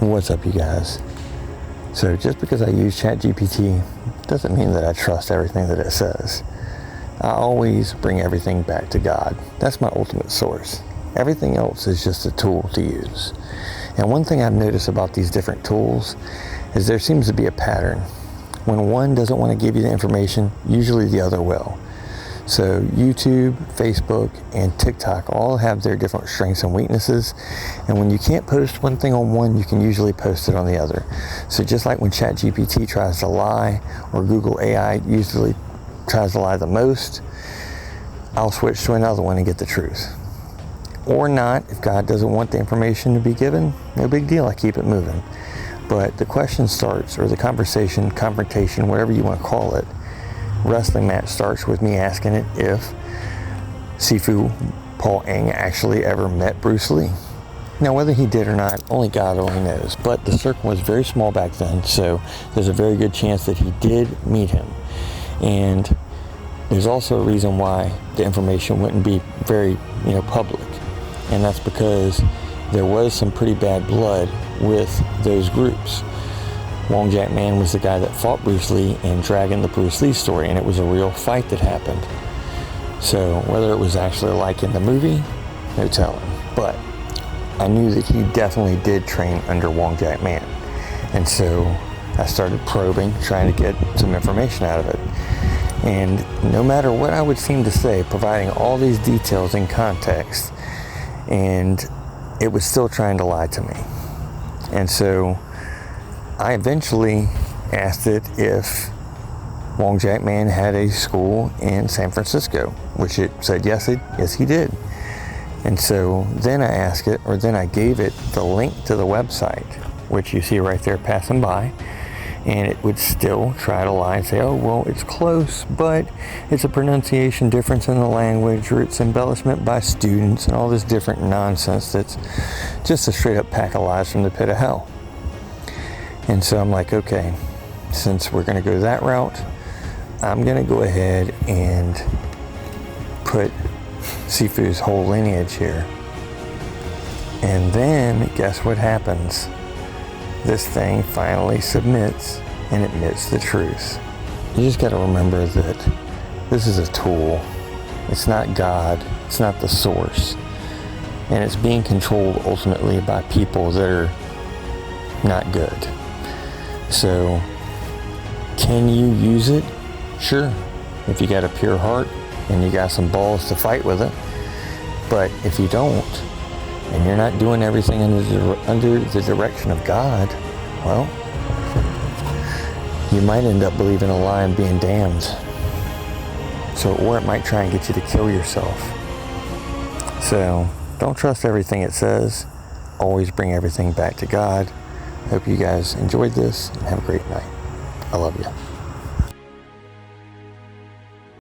What's up, you guys? So just because I use ChatGPT doesn't mean that I trust everything that it says. I always bring everything back to God. That's my ultimate source. Everything else is just a tool to use. And one thing I've noticed about these different tools is there seems to be a pattern. When one doesn't want to give you the information, usually the other will. So YouTube, Facebook, and TikTok all have their different strengths and weaknesses. And when you can't post one thing on one, you can usually post it on the other. So just like when ChatGPT tries to lie, or Google AI usually tries to lie the most, I'll switch to another one and get the truth. Or not, if God doesn't want the information to be given, no big deal, I keep it moving. But the question starts, or the conversation, confrontation, whatever you want to call it, wrestling match starts with me asking it if Sifu Paul Eng actually ever met Bruce Lee. Now, whether he did or not, only God only knows. But the circle was very small back then, so there's a very good chance that he did meet him. And there's also a reason why the information wouldn't be very, public. And that's because there was some pretty bad blood with those groups. Wong Jack Man was the guy that fought Bruce Lee in Dragon, the Bruce Lee story, and it was a real fight that happened. So whether it was actually like in the movie, no telling. But I knew that he definitely did train under Wong Jack Man. And so I started probing, trying to get some information out of it. And no matter what I would seem to say, providing all these details in context, and it was still trying to lie to me. And so I eventually asked it if Wong Jack Man had a school in San Francisco, which it said yes he did. And so then I gave it the link to the website, which you see right there passing by, and it would still try to lie and say, oh, well, it's close, but it's a pronunciation difference in the language, or it's embellishment by students, and all this different nonsense that's just a straight up pack of lies from the pit of hell. And so I'm like, okay, since we're going to go that route, I'm going to go ahead and put Sifu's whole lineage here. And then guess what happens? This thing finally submits and admits the truth. You just got to remember that this is a tool. It's not God. It's not the source. And it's being controlled ultimately by people that are not good. So, can you use it? Sure, if you got a pure heart and you got some balls to fight with it. But if you don't, and you're not doing everything under the direction of God, well, you might end up believing a lie and being damned. So, or it might try and get you to kill yourself. So, don't trust everything it says. Always bring everything back to God. Hope you guys enjoyed this and have a great night. I love you.